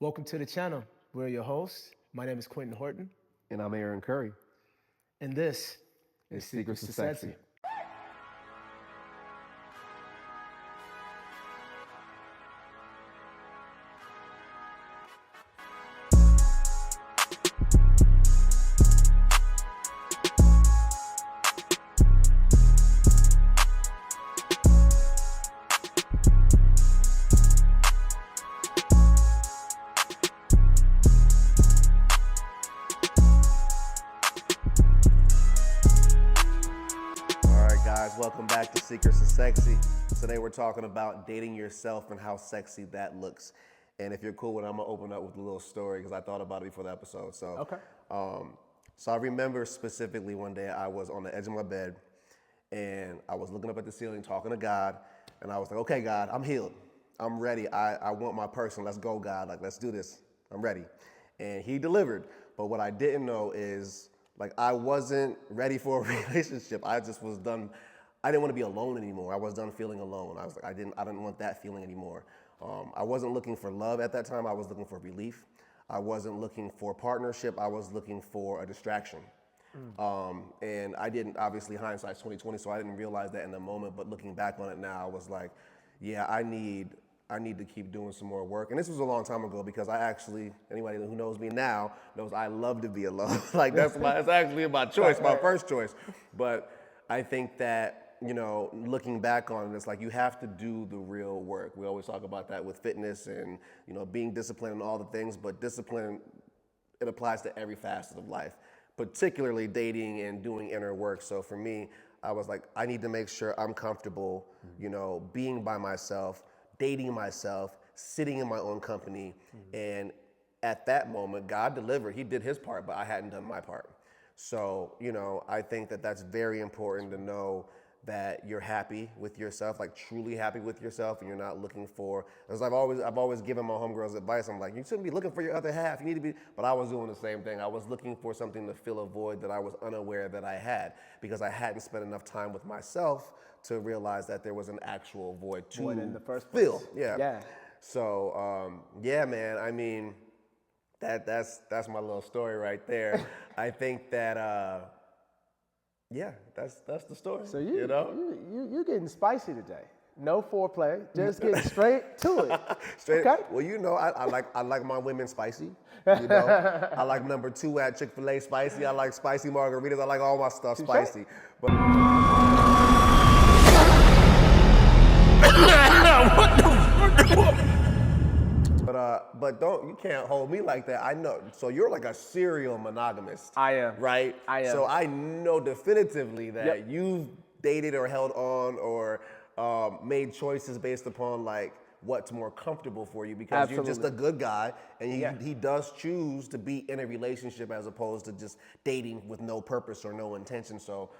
Welcome to the channel. We're your hosts. My name is Quentin Horton, And I'm Aaron Curry. and this is It's Secrets to Sexy. All right, guys, welcome back to Secrets to Sexy. Today we're talking about dating yourself and how sexy that looks. And if you're cool with it, I'm gonna open up with a little story because I thought about it before the episode. Okay. So I remember specifically one day I was on the edge of my bed and I was looking up at the ceiling, talking to God, and I was like, okay, God, I'm healed. I'm ready. I want my person. Let's go, God. Like, let's do this. I'm ready. And he delivered. But what I didn't know is, like, I wasn't ready for a relationship. I just was done. I didn't want to be alone anymore. I was done feeling alone. I was like, I didn't want that feeling anymore. I wasn't looking for love at that time. I was looking for relief. I wasn't looking for partnership. I was looking for a distraction. And I didn't, obviously hindsight's 2020, so I didn't realize that in the moment, but looking back on it now, I was like, yeah, I need to keep doing some more work. And this was a long time ago because I actually, anybody who knows me now knows I love to be alone. Like that's actually my choice, my first choice. But I think that, you know, looking back on it, it's like you have to do the real work. We always talk about that with fitness and, you know, being disciplined and all the things, but discipline, it applies to every facet of life, particularly dating and doing inner work. So for me, I was like, I need to make sure I'm comfortable, you know, being by myself, dating myself, sitting in my own company. And at that moment, God delivered. He did his part, but I hadn't done my part. So, you know, I think that that's very important to know that you're happy with yourself, like truly happy with yourself, and you're not looking for, as I've always given my homegirls advice, I'm like, you shouldn't be looking for your other half, you need to be, but I was doing the same thing. I was looking for something to fill a void that I was unaware that I had, because I hadn't spent enough time with myself to realize that there was an actual void to in the first place. fill. Yeah. So, yeah, man, I mean, that's my little story right there. I think that, yeah, that's the story. So you know, you're getting spicy today. No foreplay, just getting straight to it. straight. Okay. Well, you know, I like my women spicy. You know, I like number 2 at Chick-fil-A spicy. I like spicy margaritas. I like all my stuff spicy. But but you can't hold me like that. I know. So you're like a serial monogamist. I am. Right? I am. So I know definitively that you've dated or held on or made choices based upon like what's more comfortable for you, because you're just a good guy and he does choose to be in a relationship as opposed to just dating with no purpose or no intention. So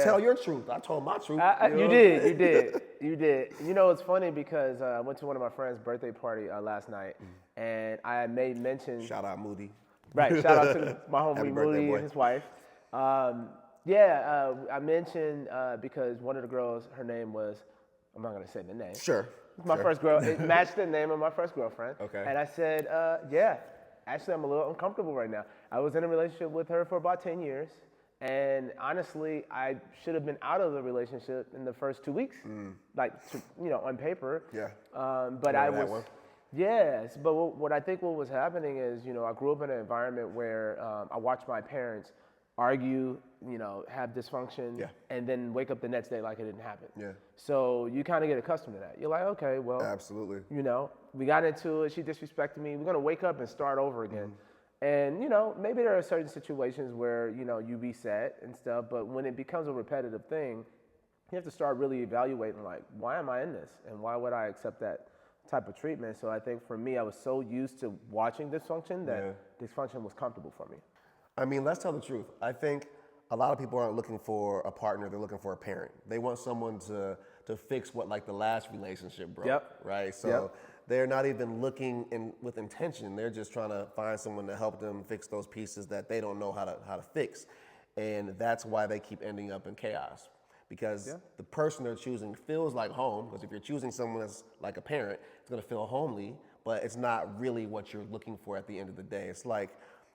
tell your truth. I told my truth. You did. You know, it's funny because I went to one of my friend's birthday party last night, and I made mention. Shout out Moody. Right, shout out to my Happy homie birthday, Moody boy. and his wife. I mentioned because one of the girls, her name was, I'm not gonna say the name. Sure. My first girl, it matched the name of my first girlfriend. Okay. And I said, actually I'm a little uncomfortable right now. I was in a relationship with her for about 10 years. And honestly, I should have been out of the relationship in the first 2 weeks, on paper. Yeah. But I was, yes. But what I think what was happening is, you know, I grew up in an environment where I watched my parents argue, you know, have dysfunction, and then wake up the next day like it didn't happen. Yeah. So you kind of get accustomed to that. You're like, okay, well, Absolutely. you know, we got into it. She disrespected me. We're gonna wake up and start over again. And, you know, maybe there are certain situations where, you know, you reset and stuff, but when it becomes a repetitive thing, you have to start really evaluating, like, why am I in this? And why would I accept that type of treatment? So I think for me, I was so used to watching dysfunction that dysfunction was comfortable for me. I mean, let's tell the truth. I think a lot of people aren't looking for a partner, they're looking for a parent. They want someone to fix what like the last relationship broke, right? So they're not even looking with intention. They're just trying to find someone to help them fix those pieces that they don't know how to fix. And that's why they keep ending up in chaos. Because the person they're choosing feels like home, because if you're choosing someone that's like a parent, it's gonna feel homely, but it's not really what you're looking for at the end of the day. It's like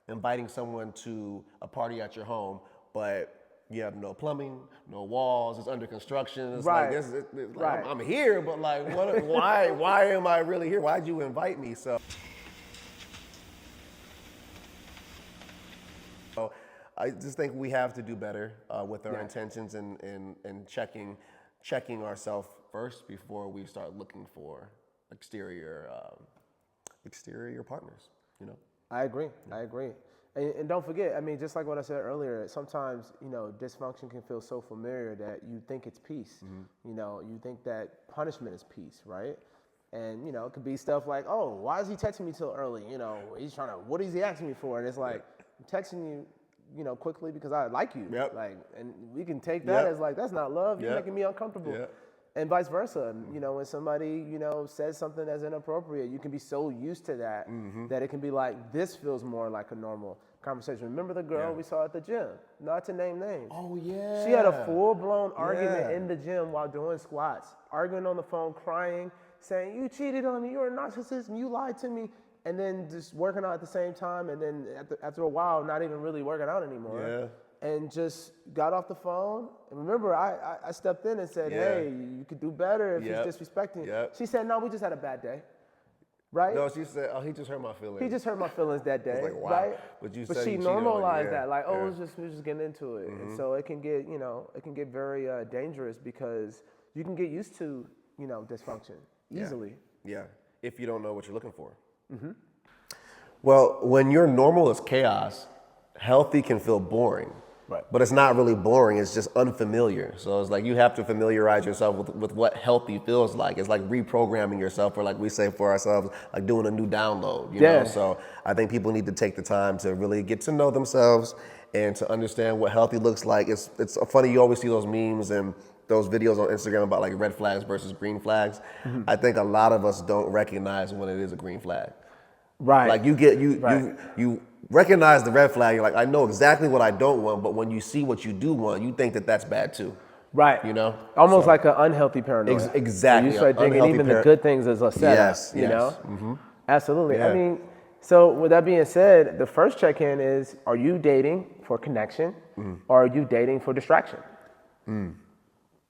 inviting someone to a party at your home, but you have no plumbing, no walls, it's under construction. It's Right. like, it's like Right. I'm here, but like, why am I really here? Why'd you invite me? So I just think we have to do better with our intentions and checking ourselves first before we start looking for exterior partners, you know? I agree. And don't forget, I mean, just like what I said earlier, sometimes, you know, dysfunction can feel so familiar that you think it's peace. You know, you think that punishment is peace, right? And, you know, it could be stuff like, oh, why is he texting me so early? You know, what is he asking me for? And it's like, I'm texting you, you know, quickly because I like you. Like, and we can take that as like, that's not love. You're making me uncomfortable. And vice versa. You know, when somebody, you know, says something that's inappropriate, you can be so used to that that it can be like, this feels more like a normal conversation. Remember the girl we saw at the gym? Not to name names. Oh, yeah. She had a full-blown argument in the gym while doing squats, arguing on the phone, crying, saying, you cheated on me, you're a narcissist, and you lied to me. And then just working out at the same time, and then after a while, not even really working out anymore. And just got off the phone. And remember, I stepped in and said, hey, you could do better if he's disrespecting you. She said, no, we just had a bad day. Right? No, she said, oh, he just hurt my feelings. He just hurt my feelings that day. Like, wow. Right? But she normalized that, like, oh, we're just getting into it. And so it can get, you know, very dangerous because you can get used to, you know, dysfunction easily. Yeah, if you don't know what you're looking for. Well, when your normal is chaos, healthy can feel boring. Right. But it's not really boring, it's just unfamiliar. So it's like you have to familiarize yourself with what healthy feels like. It's like reprogramming yourself, or like we say for ourselves, like doing a new download, you know? So I think people need to take the time to really get to know themselves and to understand what healthy looks like. It's funny, you always see those memes and those videos on Instagram about like red flags versus green flags. I think a lot of us don't recognize when it is a green flag. Right. Like you recognize the red flag. You're like, I know exactly what I don't want, but when you see what you do want, you think that that's bad too. Right. You know? Almost like an unhealthy paranoia. Exactly. You start thinking even the good things as a setup. You know? Absolutely. I mean, so with that being said, the first check-in is, are you dating for connection or are you dating for distraction?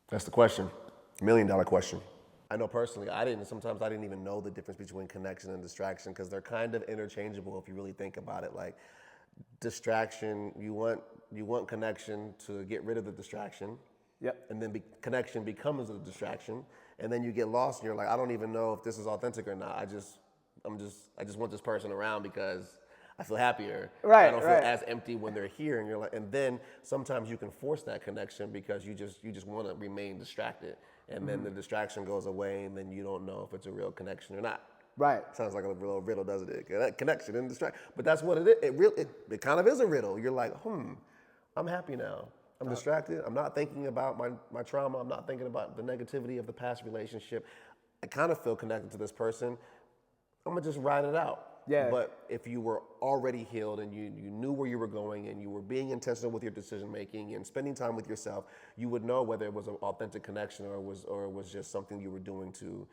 That's the question. $1 million question. I know personally, sometimes I didn't even know the difference between connection and distraction because they're kind of interchangeable if you really think about it. Like distraction, you want connection to get rid of the distraction. And then connection becomes a distraction. And then you get lost and you're like, I don't even know if this is authentic or not. I just want this person around because I feel happier. I don't feel as empty when they're here. And you're like, and then sometimes you can force that connection because you just want to remain distracted. And then the distraction goes away, and then you don't know if it's a real connection or not. Right. Sounds like a real riddle, doesn't it? Connection and distraction. But that's what it is. It kind of is a riddle. You're like, I'm happy now. I'm distracted. I'm not thinking about my trauma. I'm not thinking about the negativity of the past relationship. I kind of feel connected to this person. I'm going to just ride it out. But if you were already healed and you knew where you were going and you were being intentional with your decision making and spending time with yourself, you would know whether it was an authentic connection or it was just something you were doing to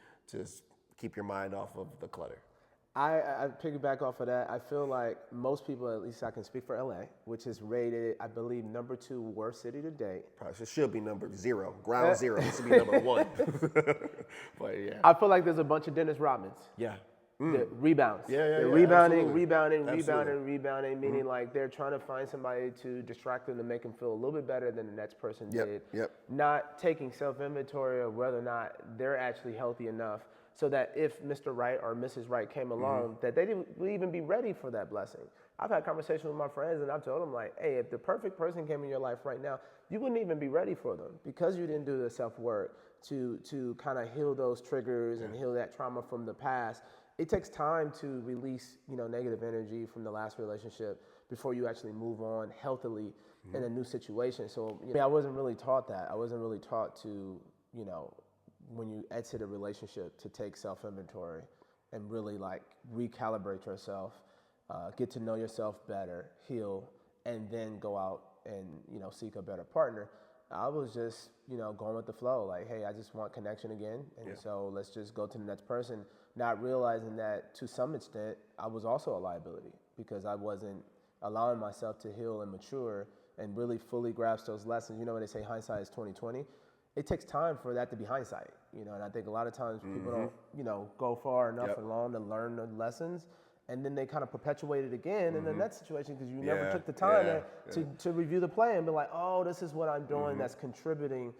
keep your mind off of the clutter. I piggyback off of that. I feel like most people, at least I can speak for LA, which is rated, I believe, #2 worst city to date. Probably should be number 0, ground 0. It should be number 1. But yeah. I feel like there's a bunch of Dennis Rodmans. The rebounds. They're rebounding, meaning like they're trying to find somebody to distract them to make them feel a little bit better than the next person did. Not taking self-inventory of whether or not they're actually healthy enough so that if Mr. Right or Mrs. Right came along, that they would even be ready for that blessing. I've had conversations with my friends and I've told them like, hey, if the perfect person came in your life right now, you wouldn't even be ready for them because you didn't do the self-work to kind of heal those triggers and heal that trauma from the past. It takes time to release, negative energy from the last relationship before you actually move on healthily in a new situation. So I wasn't really taught that. I wasn't really taught to, when you exit a relationship, to take self-inventory and really like recalibrate yourself, get to know yourself better, heal, and then go out and, seek a better partner. I was just, going with the flow. Like, hey, I just want connection again. And so let's just go to the next person. not realizing that to some extent I was also a liability because I wasn't allowing myself to heal and mature and really fully grasp those lessons. You know when they say hindsight is 20/20, it takes time for that to be hindsight. You know, and I think a lot of times people don't, you know, go far enough along to learn the lessons, and then they kind of perpetuate it again in the next situation because you never took the time to review the play and be like, oh, this is what I'm doing that's contributing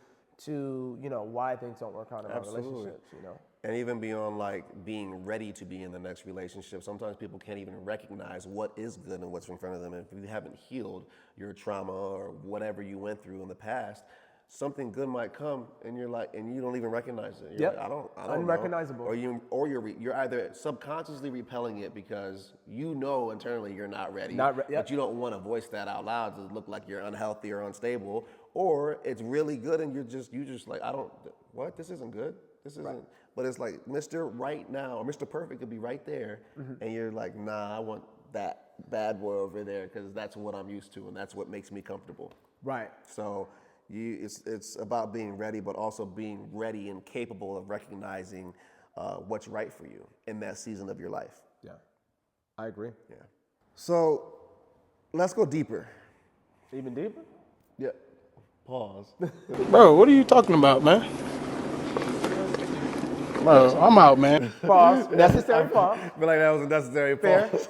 to, you know, why things don't work out in our relationships, you know. And even beyond like being ready to be in the next relationship, sometimes people can't even recognize what is good and what's in front of them. And if you haven't healed your trauma or whatever you went through in the past, something good might come and you're like, and you don't even recognize it. You're like, I don't Unrecognizable. know. You're either subconsciously repelling it because you know internally you're not ready, but you don't want to voice that out loud to look like you're unhealthy or unstable, or it's really good and you just like, this isn't good. This isn't, but it's like Mr. Right now, or Mr. Perfect could be right there, and you're like, nah, I want that bad boy over there because that's what I'm used to and that's what makes me comfortable. Right. So it's about being ready, but also being ready and capable of recognizing what's right for you in that season of your life. Yeah, I agree. Yeah. So let's go deeper. Even deeper? Yeah. Pause. Bro, what are you talking about, man? Bro, I'm out, man. Pause. Necessary pause. I feel like that was a necessary pause.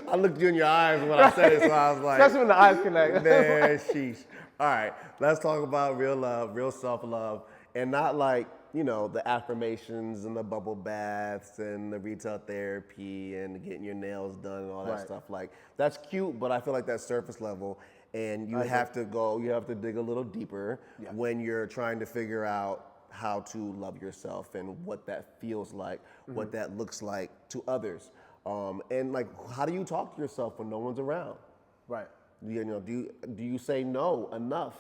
I looked you in your eyes when I said it, so I was like, especially when the eyes connect. Man, sheesh. All right, let's talk about real love, real self-love, and not like, you know, the affirmations and the bubble baths and the retail therapy and getting your nails done and all that stuff. Like, that's cute, but I feel like that's surface level, and you have to dig a little deeper when you're trying to figure out how to love yourself and what that feels like, what that looks like to others. And like, how do you talk to yourself when no one's around? Right. You know, do you say no enough?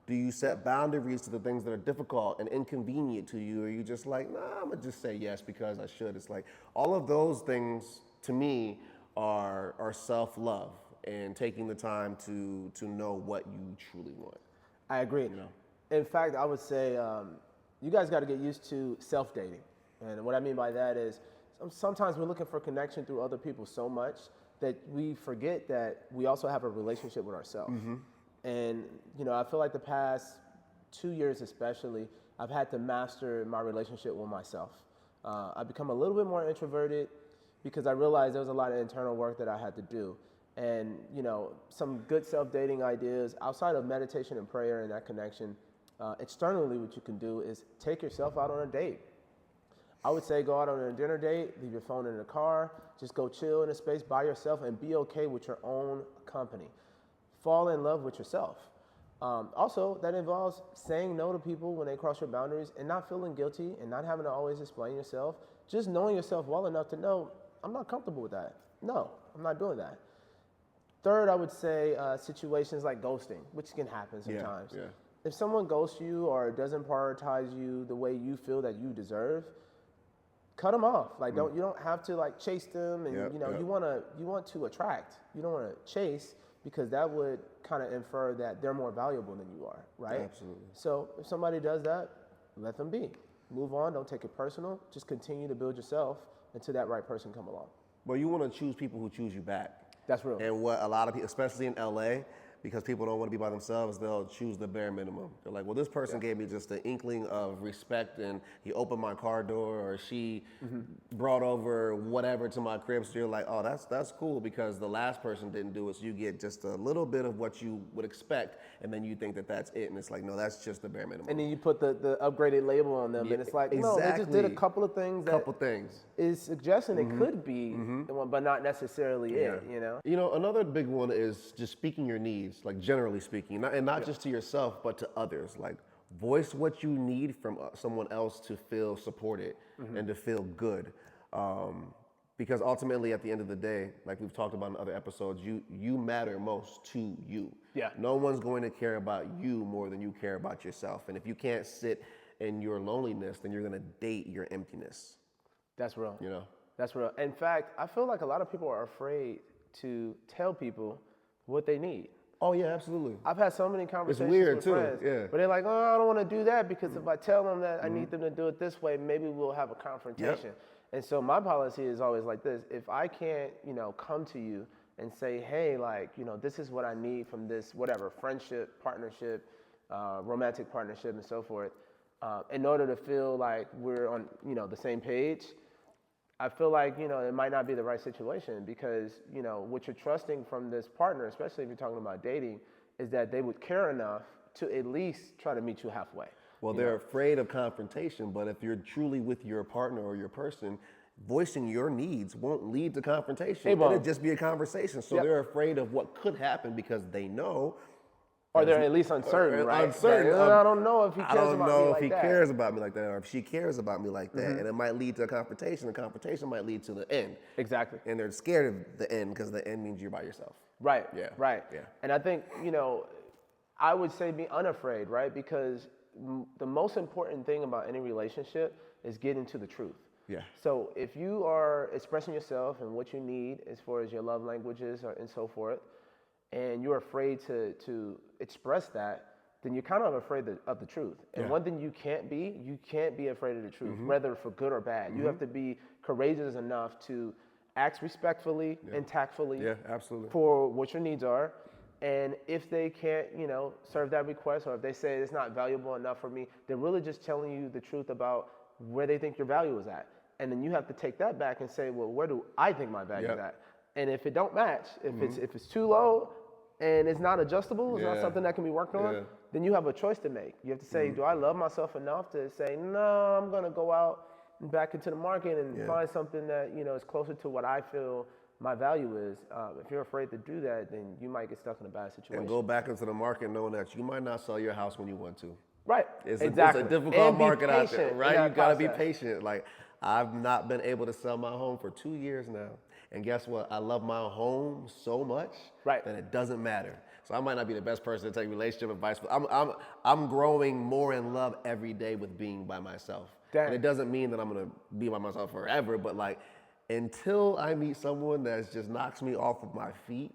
Do you set boundaries to the things that are difficult and inconvenient to you? Or are you just like, nah, I'm gonna just say yes because I should? It's like all of those things to me are self-love and taking the time to know what you truly want. I agree. You know? In fact, I would say you guys got to get used to self-dating. And what I mean by that is sometimes we're looking for connection through other people so much that we forget that we also have a relationship with ourselves. And, you know, I feel like the past 2 years especially, I've had to master my relationship with myself. I've become a little bit more introverted because I realized there was a lot of internal work that I had to do. And, you know, some good self-dating ideas outside of meditation and prayer and that connection, externally what you can do is take yourself out on a date. I would say go out on a dinner date, leave your phone in the car, just go chill in a space by yourself and be okay with your own company. Fall in love with yourself. Also, that involves saying no to people when they cross your boundaries and not feeling guilty and not having to always explain yourself. Just knowing yourself well enough to know, I'm not comfortable with that. No, I'm not doing that. Third, I would say situations like ghosting, which can happen sometimes. Yeah. If someone ghosts you or doesn't prioritize you the way you feel that you deserve, cut them off. Like you don't have to like chase them, and you want to attract. You don't want to chase because that would kind of infer that they're more valuable than you are, right? Absolutely. So if somebody does that, let them be. Move on. Don't take it personal. Just continue to build yourself until that right person come along. Well, you want to choose people who choose you back. That's real. And what a lot of people, especially in LA, because people don't want to be by themselves, they'll choose the bare minimum. They're like, well, this person gave me just an inkling of respect and he opened my car door or she brought over whatever to my crib. So you're like, oh, that's cool because the last person didn't do it. So you get just a little bit of what you would expect and then you think that that's it. And it's like, no, that's just the bare minimum. And then you put the upgraded label on them and it's like, no, they just did a couple of things that is suggesting it could be the one, but not necessarily it, you know? You know, another big one is just speaking your needs. Like generally speaking, and not just to yourself, but to others. Like voice what you need from someone else to feel supported and to feel good. Because ultimately at the end of the day, like we've talked about in other episodes, you matter most to you. Yeah. No one's going to care about you more than you care about yourself. And if you can't sit in your loneliness, then you're going to date your emptiness. That's real. You know? That's real. In fact, I feel like a lot of people are afraid to tell people what they need. Oh yeah, absolutely. I've had so many conversations with friends, but they're like, "Oh, I don't want to do that because if I tell them that I need them to do it this way, maybe we'll have a confrontation." And so my policy is always like this: if I can't, come to you and say, hey, like, this is what I need from this, whatever, friendship, partnership, romantic partnership, and so forth, in order to feel like we're on, the same page, I feel like, it might not be the right situation because, what you're trusting from this partner, especially if you're talking about dating, is that they would care enough to at least try to meet you halfway. Well, they're afraid of confrontation, but if you're truly with your partner or your person, voicing your needs won't lead to confrontation. It'll just be a conversation. So they're afraid of what could happen because they know. Or they're at least uncertain, right? Uncertain. I don't know if he cares about me like that. I don't know if he cares about me like that, or if she cares about me like that. And it might lead to a confrontation. The confrontation might lead to the end. Exactly. And they're scared of the end because the end means you're by yourself. Right. Yeah. Right. Yeah. And I think, I would say be unafraid, right? Because the most important thing about any relationship is getting to the truth. Yeah. So if you are expressing yourself and what you need as far as your love languages and so forth, and you're afraid to express that, then you're kind of afraid of the truth. And one thing you can't be afraid of the truth, whether for good or bad. You have to be courageous enough to ask respectfully and tactfully absolutely. for what your needs are. And if they can't, serve that request, or if they say it's not valuable enough for me, they're really just telling you the truth about where they think your value is at. And then you have to take that back and say, well, where do I think my value is at? And if it don't match, if it's too low and it's not adjustable, it's not something that can be worked on, then you have a choice to make. You have to say, do I love myself enough to say, no, I'm gonna go out and back into the market and find something that, is closer to what I feel my value is. If you're afraid to do that, then you might get stuck in a bad situation. And go back into the market knowing that you might not sell your house when you want to. Right. It's exactly. a difficult market out there, right? You gotta be process. patient. Like, I've not been able to sell my home for 2 years now. And guess what? I love my home so much that it doesn't matter. So I might not be the best person to take relationship advice, but I'm growing more in love every day with being by myself. And it doesn't mean that I'm gonna be by myself forever, but like, until I meet someone that just knocks me off of my feet,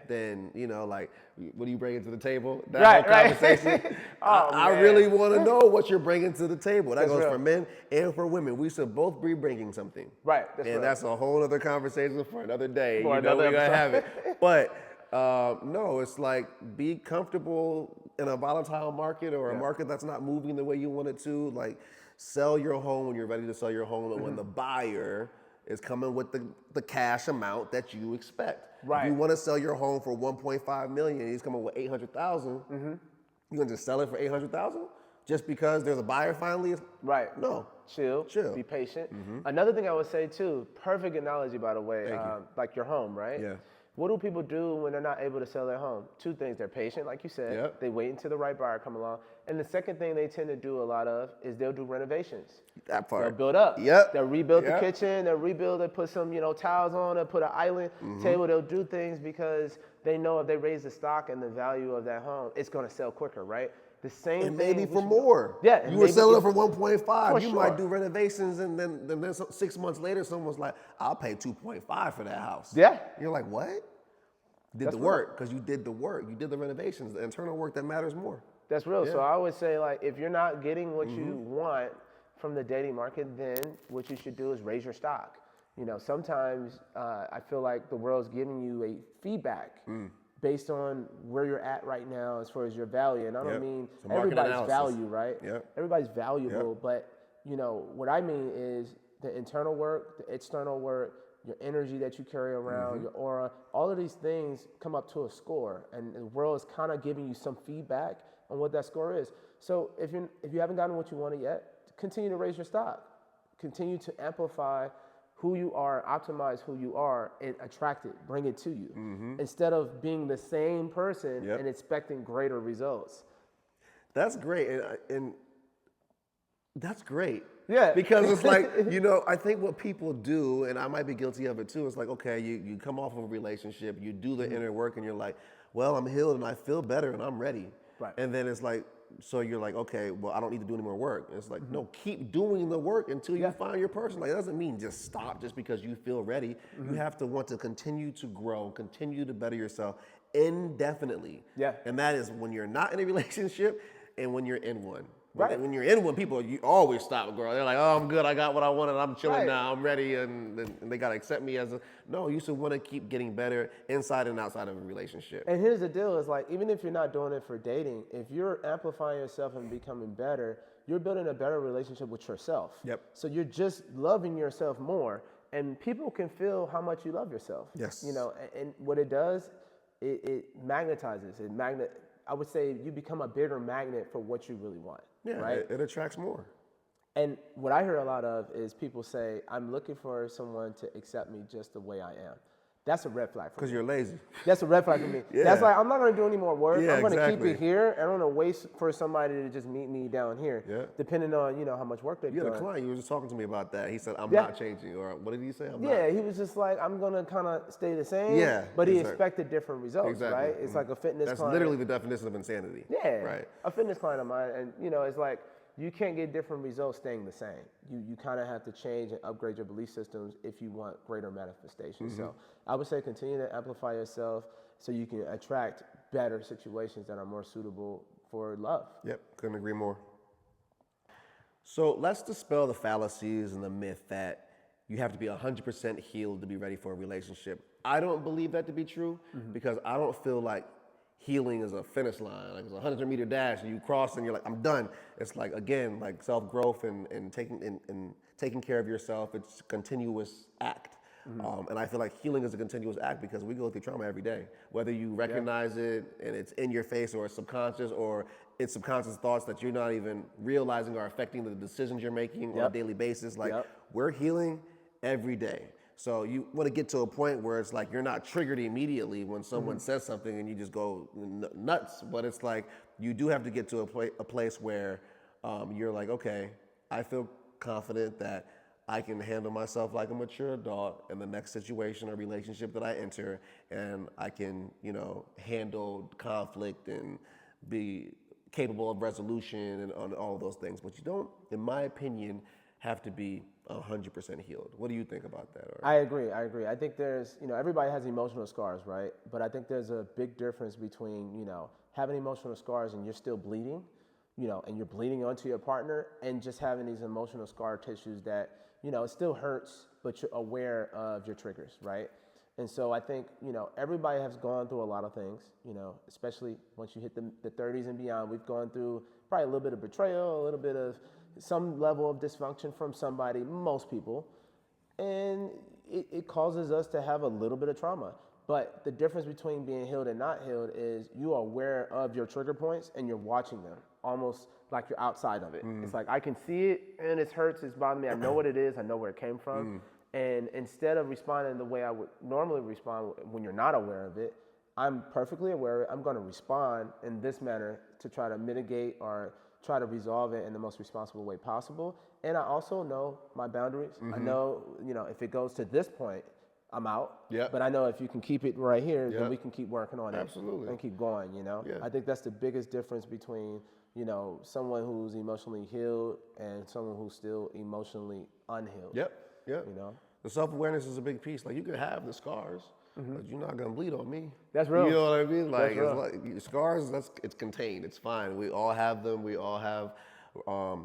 then, like, what do you bring to the table? That whole conversation. I really want to know what you're bringing to the table. That goes for men and for women. We should both be bringing something. Right. That's a whole other conversation for another day. We're going to have it. But no, it's like, be comfortable in a volatile market or a market that's not moving the way you want it to. Like, sell your home when you're ready to sell your home, and when the buyer is coming with the cash amount that you expect. Right. If you want to sell your home for $1.5 million, he's coming with $800,000. You gonna just sell it for $800,000 just because there's a buyer finally? Right. No. Chill. Be patient. Another thing I would say too, perfect analogy by the way, like your home, right? Yeah. What do people do when they're not able to sell their home? Two things. They're patient, like you said. They wait until the right buyer come along. And the second thing they tend to do a lot of is they'll do renovations. That part. They'll build up. They'll rebuild the kitchen. They'll rebuild. They'll put some, towels on. They'll put an island table. They'll do things because they know if they raise the stock and the value of that home, it's going to sell quicker, right? The same and thing. Maybe for more. Yeah. You were selling it for 1.5. You might do renovations, and then 6 months later, someone's like, "I'll pay 2.5 for that house." Yeah. You're like, "What?" Did the work because you did the work. You did the renovations, the internal work that matters more. That's real. So I would say, like, if you're not getting what you want from the dating market, then what you should do is raise your stock. Sometimes I feel like the world's giving you a feedback based on where you're at right now as far as your value. And I don't mean everybody's value, right? Everybody's valuable, but what I mean is the internal work, the external work, your energy that you carry around, your aura, all of these things come up to a score, and the world is kind of giving you some feedback on what that score is. So if you haven't gotten what you wanted yet, continue to raise your stock. Continue to amplify who you are, optimize who you are, and attract it, bring it to you, instead of being the same person and expecting greater results. That's great, and that's great. Yeah. Because it's like, I think what people do, and I might be guilty of it too, it's like, okay, you come off of a relationship, you do the inner work, and you're like, well, I'm healed and I feel better and I'm ready. Right. And then it's like, so you're like, okay, well, I don't need to do any more work. And it's like, no, keep doing the work until you find your person. Like, that doesn't mean just stop just because you feel ready. You have to want to continue to grow, continue to better yourself indefinitely. Yeah. And that is when you're not in a relationship and when you're in one. But Right. when you're in one, people, you always stop, girl. They're like, oh, I'm good. I got what I wanted. I'm chilling Right. now. I'm ready. And they got to accept me as a, no, you should want to keep getting better inside and outside of a relationship. And here's the deal: is like even if you're not doing it for dating, if you're amplifying yourself and becoming better, you're building a better relationship with yourself. Yep. So you're just loving yourself more, and people can feel how much you love yourself. Yes. You know, and what it does, it magnetizes. I would say you become a bigger magnet for what you really want. Yeah, Right. it attracts more. And what I hear a lot of is people say, "I'm looking for someone to accept me just the way I am." That's a red flag for Because me. you're lazy. That's a red flag for me. Yeah. That's like, I'm not going to do any more work. Yeah, I'm going to keep exactly. it here. And I'm going to wait for somebody to just meet me down here, Yeah. depending on, how much work they've You had a done. client, you were just talking to me about that. He said, I'm Yeah. not changing. Or what did he say? I'm Yeah, not. he was just like, I'm going to kind of stay the same. Yeah, But he exactly. expected different results, Exactly. right? It's like a fitness That's client. literally the definition of insanity. Yeah, Right. a fitness client of mine, and it's like you can't get different results staying the same. You kind of have to change and upgrade your belief systems if you want greater manifestation. So I would say continue to amplify yourself so you can attract better situations that are more suitable for love. Yep, couldn't agree more. So let's dispel the fallacies and the myth that you have to be 100% healed to be ready for a relationship. I don't believe that to be true because I don't feel like healing is a finish line. Like it's a 100-meter dash and you cross and you're like, I'm done. It's like, again, like self-growth and taking care of yourself. It's a continuous act. And I feel like healing is a continuous act because we go through trauma every day. Whether you recognize it and it's in your face or it's subconscious or it's subconscious thoughts that you're not even realizing are affecting the decisions you're making on a daily basis. Like we're healing every day. So you want to get to a point where it's like you're not triggered immediately when someone says something and you just go nuts. But it's like you do have to get to a place where you're like, okay, I feel confident that I can handle myself like a mature adult in the next situation or relationship that I enter, and I can, handle conflict and be capable of resolution and on all of those things. But you don't, in my opinion, have to be 100% healed. What do you think about that? I agree. I think there's, everybody has emotional scars, right? But I think there's a big difference between, having emotional scars and you're still bleeding, and you're bleeding onto your partner, and just having these emotional scar tissues that, it still hurts, but you're aware of your triggers, right? And so I think, everybody has gone through a lot of things, especially once you hit the 30s and beyond. We've gone through probably a little bit of betrayal, a little bit of some level of dysfunction from somebody, most people, and it causes us to have a little bit of trauma. But the difference between being healed and not healed is you are aware of your trigger points and you're watching them, almost like you're outside of it. It's like, I can see it and it hurts, it's bothering me, I know what it is, I know where it came from. And instead of responding the way I would normally respond when you're not aware of it, I'm perfectly aware of it. I'm going to respond in this manner to try to mitigate or try to resolve it in the most responsible way possible. And I also know my boundaries. I know, if it goes to this point, I'm out. Yep. But I know if you can keep it right here, then Yep. we can keep working on it. Absolutely. And keep going, Yeah. I think that's the biggest difference between, someone who's emotionally healed and someone who's still emotionally unhealed. Yep. The self-awareness is a big piece. Like you can have the scars, but you're not gonna bleed on me. That's real. You know what I mean? Like That's it's like scars. It's contained. It's fine. We all have them. We all have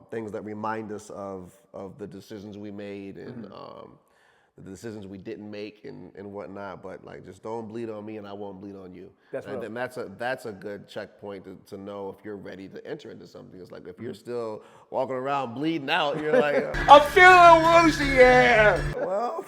things that remind us of the decisions we made and the decisions we didn't make and whatnot. But like, just don't bleed on me, and I won't bleed on you. That's and real. then that's a good checkpoint to know if you're ready to enter into something. It's like if you're still walking around bleeding out, you're like, I'm feeling woozy, yeah. well,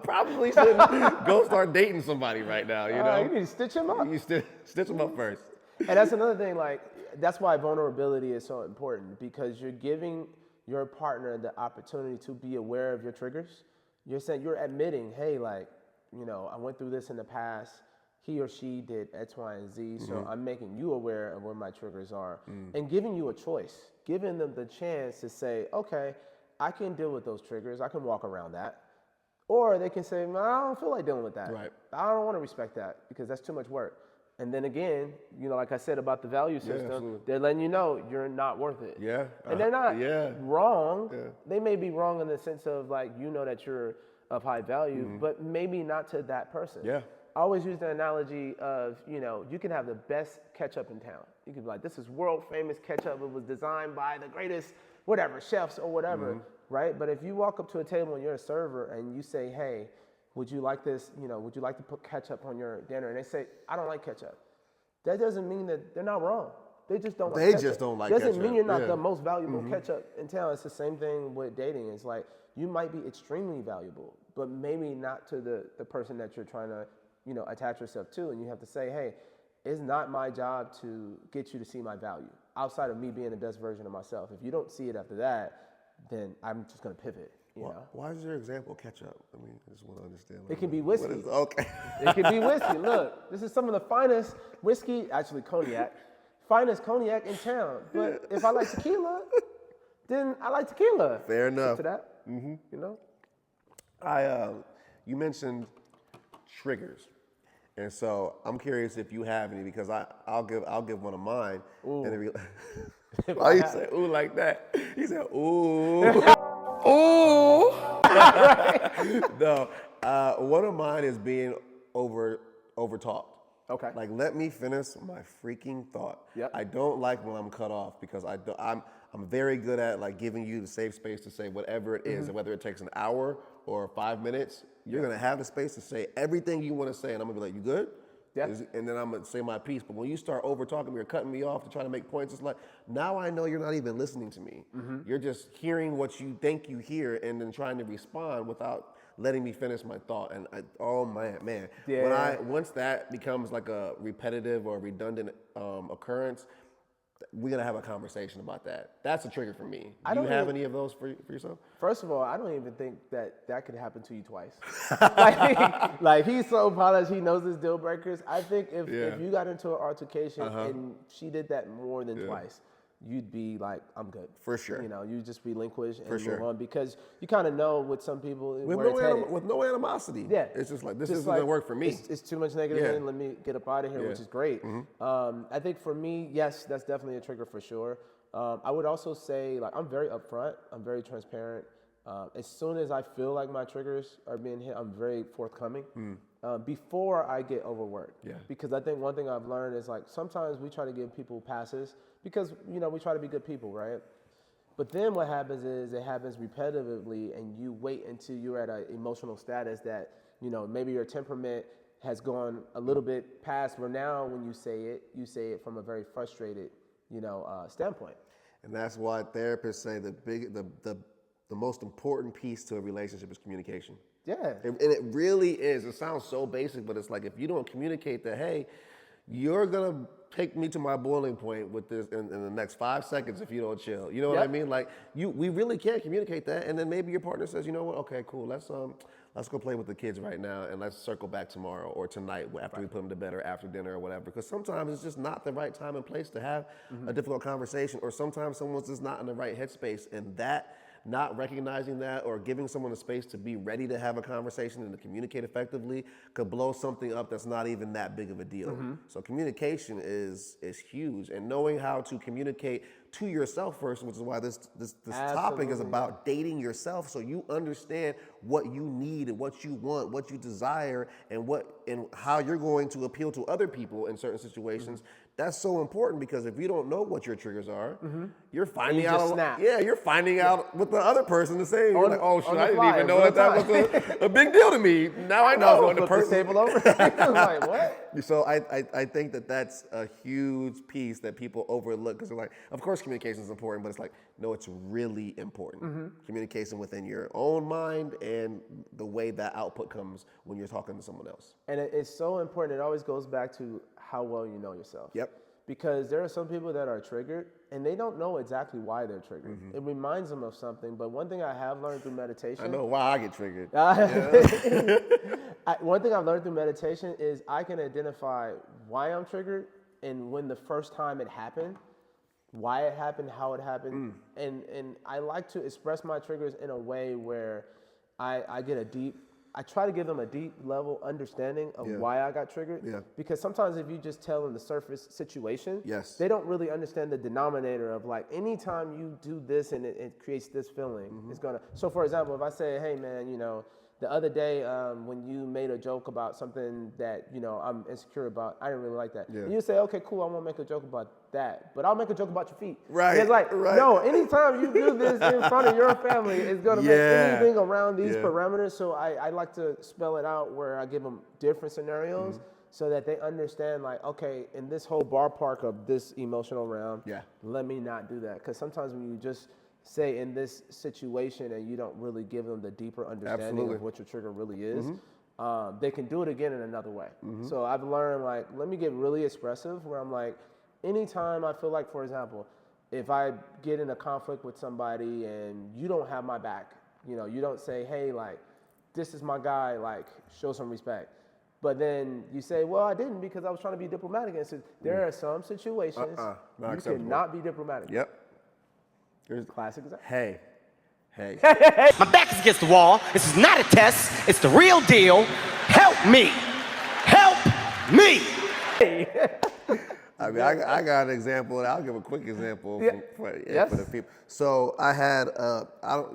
probably shouldn't go start dating somebody right now. You know, You need to stitch him up. you stitch them up first. And that's another thing, like, that's why vulnerability is so important, because you're giving your partner the opportunity to be aware of your triggers. You're saying, you're admitting, hey, like, I went through this in the past. He or she did X, Y, and Z. So I'm making you aware of where my triggers are and giving you a choice, giving them the chance to say, okay, I can deal with those triggers. I can walk around that. Or they can say, no, I don't feel like dealing with that. Right. I don't want to respect that because that's too much work. And then again, like I said about the value system, absolutely. they're letting you know you're not worth it. Yeah. And they're not wrong. Yeah. They may be wrong in the sense of like, that you're of high value, but maybe not to that person. Yeah. I always use the analogy of, you can have the best ketchup in town. You can be like, this is world famous ketchup. It was designed by the greatest, whatever, chefs or whatever, right? But if you walk up to a table and you're a server and you say, hey, would you like this, would you like to put ketchup on your dinner? And they say, I don't like ketchup. That doesn't mean that they're not wrong. They just don't like ketchup. They just don't like doesn't ketchup. mean you're not the most valuable ketchup in town. It's the same thing with dating. It's like, you might be extremely valuable, but maybe not to the person that you're trying to, attach yourself to. And you have to say, hey, it's not my job to get you to see my value outside of me being the best version of myself. If you don't see it after that, then I'm just going to pivot. You know? Why is your example ketchup? I mean, I just want to understand. It can be whiskey. Okay. It can be whiskey. Look, this is some of the finest whiskey, actually cognac, finest cognac in town. But if I like tequila, then I like tequila. Fair enough. To that, You mentioned triggers, and so I'm curious if you have any, because I'll give one of mine. Ooh. And then why you say ooh like that? He said ooh. Ooh. No, one of mine is being over talked. Okay. Like, let me finish my freaking thought. Yep. I don't like when I'm cut off, because I'm very good at like giving you the safe space to say whatever it is, and whether it takes an hour or 5 minutes, you're gonna have the space to say everything you want to say, and I'm gonna be like, you good? Yeah. And then I'm gonna say my piece. But when you start over talking me or cutting me off to try to make points, it's like, now I know you're not even listening to me. You're just hearing what you think you hear and then trying to respond without letting me finish my thought. And oh man, Yeah. once that becomes like a repetitive or redundant occurrence, we're gonna have a conversation about that. That's a trigger for me. Do you have any of those for yourself? First of all, I don't even think that could happen to you twice. like he's so polished, he knows his deal breakers. I think if you got into an altercation and she did that more than twice, you'd be like, I'm good. For sure. You just relinquish and sure. move on, because you kind of know with some people With where it's headed. with no animosity. Yeah. It's just like, this Just isn't gonna work for me. It's too much negative, Yeah. and let me get up out of here, which is great. I think for me, yes, that's definitely a trigger for sure. I would also say, like, I'm very upfront. I'm very transparent. As soon as I feel like my triggers are being hit, I'm very forthcoming before I get overworked. Yeah. Because I think one thing I've learned is, like, sometimes we try to give people passes because, we try to be good people, right? But then what happens is it happens repetitively, and you wait until you're at an emotional status that, maybe your temperament has gone a little bit past, where now when you say it from a very frustrated, standpoint. And that's why therapists say the most important piece to a relationship is communication. Yeah. And it really is. It sounds so basic, but it's like, if you don't communicate that, hey, you're gonna take me to my boiling point with this in the next 5 seconds if you don't chill. You know what I mean? Like, we really can't communicate that, and then maybe your partner says, you know what? Okay, cool. Let's go play with the kids right now, and let's circle back tomorrow or tonight after we put them to bed, or after dinner or whatever. Because sometimes it's just not the right time and place to have a difficult conversation, or sometimes someone's just not in the right headspace, and that. Not recognizing that, or giving someone a space to be ready to have a conversation and to communicate effectively, could blow something up that's not even that big of a deal. So communication is huge, and knowing how to communicate to yourself first, which is why this topic is about dating yourself, so you understand what you need and what you want, what you desire, and how you're going to appeal to other people in certain situations. That's so important, because if you don't know what your triggers are, you're finding out. Snap. Yeah, you're finding out with the other person the same. You're like, oh shit, I didn't even know that was a big deal to me. Now I know. Flip the table over. Like, what? So I think that's a huge piece that people overlook, because they're like, of course communication is important, but it's like, no, it's really important. Communication within your own mind and the way that output comes when you're talking to someone else. And it's so important. It always goes back to how well you know yourself. Yep. Because there are some people that are triggered and they don't know exactly why they're triggered. It reminds them of something. But one thing I have learned through meditation. I know why I get triggered. One thing I've learned through meditation is I can identify why I'm triggered and when the first time it happened, why it happened, how it happened. And I like to express my triggers in a way where I try to give them a deep level understanding of why I got triggered. Yeah. Because sometimes if you just tell them the surface situation, they don't really understand the denominator of, like, anytime you do this and it creates this feeling, it's gonna. So for example, if I say, hey man, the other day when you made a joke about something that, you know, I'm insecure about, I didn't really like that. Yeah. And you say, okay, cool, I won't make a joke about that, but I'll make a joke about your feet. Right, And it's like, right. no, anytime you do this in front of your family, it's going to make anything around these Yeah. parameters. So I like to spell it out where I give them different scenarios so that they understand, like, okay, in this whole ballpark of this emotional realm, let me not do that. Because sometimes when you just say in this situation and you don't really give them the deeper understanding of what your trigger really is, they can do it again in another way. So I've learned, like, let me get really expressive where I'm like, anytime I feel like, for example, if I get in a conflict with somebody and you don't have my back, you know, you don't say, hey, like, this is my guy, like, show some respect. But then you say, well, I didn't because I was trying to be diplomatic. And so there are some situations you cannot be diplomatic. Yep. There's Classic example. Hey. My back is against the wall. This is not a test. It's the real deal. Help me. Help me. I mean, I got an example, and I'll give a quick example for the people. So I had,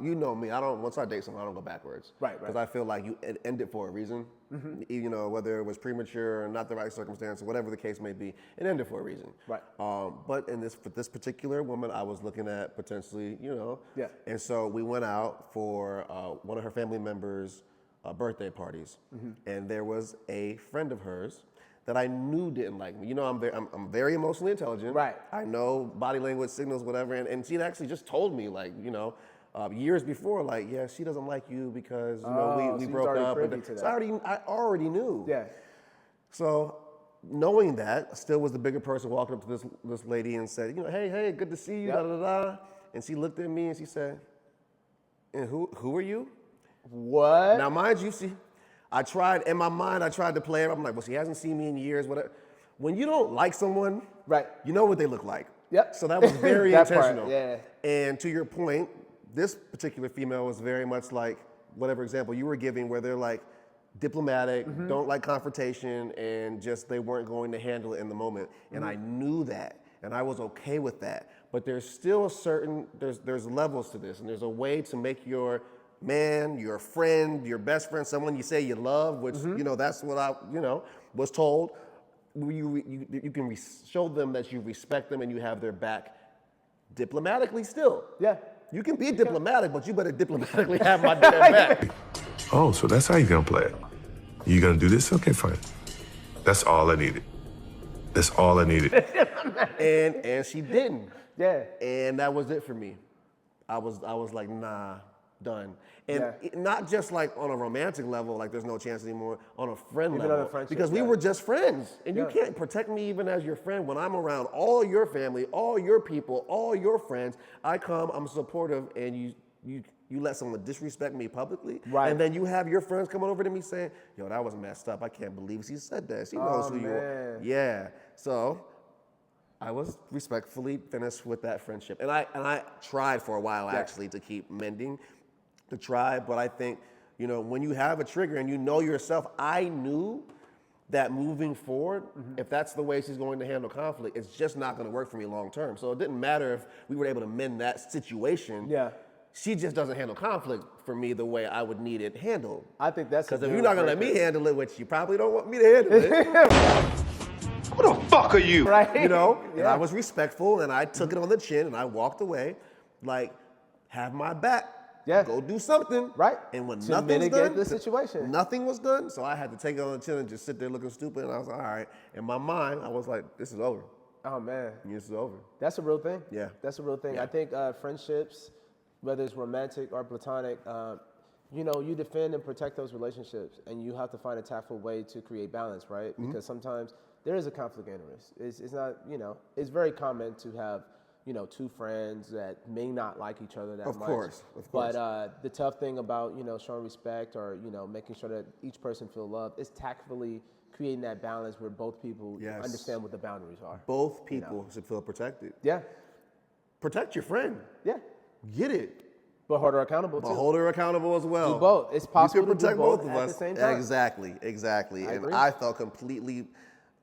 you know me, once I date someone, I don't go backwards. Right. Because I feel like you end it for a reason. You know, whether it was premature or not the right circumstance, or whatever the case may be, it ended for a reason. Right. But for this particular woman, I was looking at potentially, you know. Yeah. And so we went out for one of her family members' birthday parties. And there was a friend of hers that I knew didn't like me. You know, I'm very emotionally intelligent. Right. I know body language signals, whatever. And she actually just told me, like, you know, years before, like, yeah, she doesn't like you because, you know, we so broke up. So I already knew. Yeah. So knowing that, I still was the bigger person walking up to this lady and said, you know, hey, good to see you, da da da. And she looked at me and she said, and who are you? What? Now, mind you, see, I tried to play it. I'm like, well, she hasn't seen me in years, whatever. When you don't like someone, you know what they look like. Yep. So that was very That part, intentional. yeah. And to your point, this particular female was very much like whatever example you were giving, where they're like diplomatic, don't like confrontation, and just they weren't going to handle it in the moment. And I knew that, and I was okay with that. But there's still there's levels to this, and there's a way to make your man, your friend, your best friend, someone you say you love, which, you know, that's what I, you know, was told. You can show them that you respect them and you have their back diplomatically still. Yeah. You can be diplomatic, but you better diplomatically have my damn back. Oh, so that's how you're gonna play it. You gonna do this? Okay, fine. That's all I needed. That's all I needed. And she didn't. Yeah. And that was it for me. I was like, nah, done. And not just like on a romantic level, like there's no chance anymore, on a friend level. on a friendship, because we were just friends. And you can't protect me even as your friend when I'm around all your family, all your people, all your friends. I'm supportive, and you let someone disrespect me publicly. Right. And then you have your friends coming over to me saying, yo, that was messed up. I can't believe she said that. She knows who you are. Yeah. So I was respectfully finished with that friendship. And I tried for a while actually to keep mending the tribe, but I think, you know, when you have a trigger and you know yourself, I knew that moving forward, if that's the way she's going to handle conflict, it's just not going to work for me long term. So it didn't matter if we were able to mend that situation. Yeah. She just doesn't handle conflict for me the way I would need it handled. I think that's because if you're not going to let me handle it, which you probably don't want me to handle it. Who the fuck are you? Right. You know, and I was respectful and I took it on the chin and I walked away, like, have my back. Yeah. Go do something. Right. And when to nothing's mitigate done, the situation. Nothing was done, so I had to take it on the chin and just sit there looking stupid. And I was like, all right. In my mind, I was like, this is over. Oh man. This is over. That's a real thing. Yeah. That's a real thing. Yeah. I think friendships, whether it's romantic or platonic, you know, you defend and protect those relationships, and you have to find a tactful way to create balance, right? Because sometimes there is a conflict of interest. It's not, you know, it's very common to have, you know, two friends that may not like each other that much. Of course. But the tough thing about, you know, showing respect or, you know, making sure that each person feel loved is tactfully creating that balance where both people understand what the boundaries are. Both people should feel protected. Yeah. Protect your friend. Yeah. Get it. But hold her accountable too. But hold her accountable as well. Do both. It's possible you can protect to do both of at us. the same time. Exactly. I And agree. I felt completely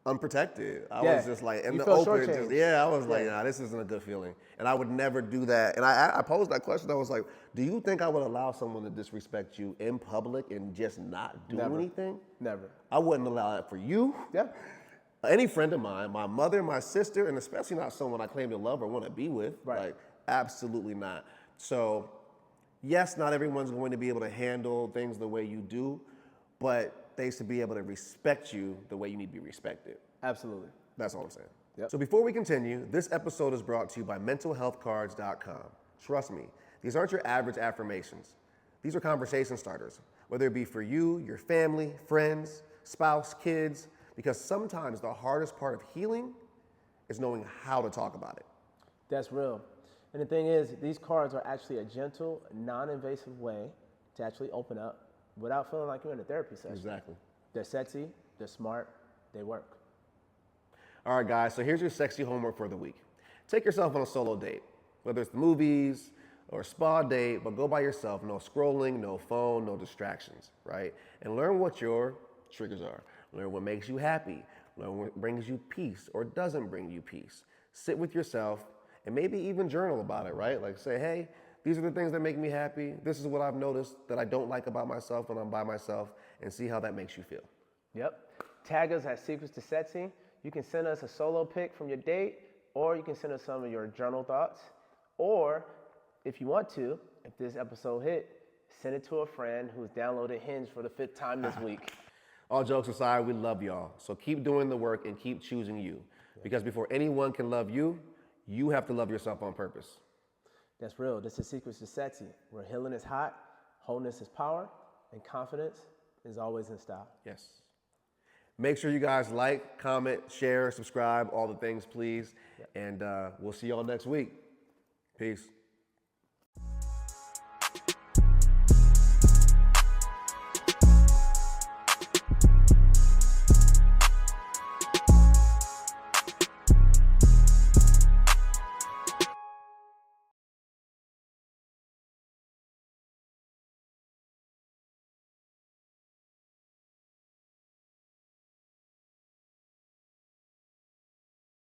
unprotected. I Yeah. was just like, in You the felt open, shortchanged. I was like, nah, this isn't a good feeling. And I would never do that. And I posed that question. I was like, do you think I would allow someone to disrespect you in public and just not do Never. anything? Never. I wouldn't allow that for you. Yeah. Any friend of mine, my mother, my sister, and especially not someone I claim to love or want to be with. Right. Like, absolutely not. So, yes, not everyone's going to be able to handle things the way you do, but they should be able to respect you the way you need to be respected. Absolutely. That's all I'm saying. Yep. So before we continue, this episode is brought to you by mentalhealthcards.com. Trust me, these aren't your average affirmations. These are conversation starters, whether it be for you, your family, friends, spouse, kids, because sometimes the hardest part of healing is knowing how to talk about it. That's real. And the thing is, these cards are actually a gentle, non-invasive way to actually open up without feeling like you're in a therapy session. Exactly. They're sexy, they're smart, they work. All right, guys, so here's your sexy homework for the week. Take yourself on a solo date, whether it's the movies or a spa date, but go by yourself. No scrolling, no phone, no distractions, right? And learn what your triggers are. Learn what makes you happy. Learn what brings you peace or doesn't bring you peace. Sit with yourself and maybe even journal about it, right? Like say, hey, these are the things that make me happy. This is what I've noticed that I don't like about myself when I'm by myself, and see how that makes you feel. Yep. Tag us at Secrets to Sexy. You can send us a solo pic from your date, or you can send us some of your journal thoughts. Or if you want to, if this episode hit, send it to a friend who's downloaded Hinge for the 5th time this week. All jokes aside, we love y'all. So keep doing the work and keep choosing you. Because before anyone can love you, you have to love yourself on purpose. That's real. This is Secrets to Sexy, where healing is hot, wholeness is power, and confidence is always in style. Yes. Make sure you guys like, comment, share, subscribe, all the things, please. And we'll see y'all next week. Peace.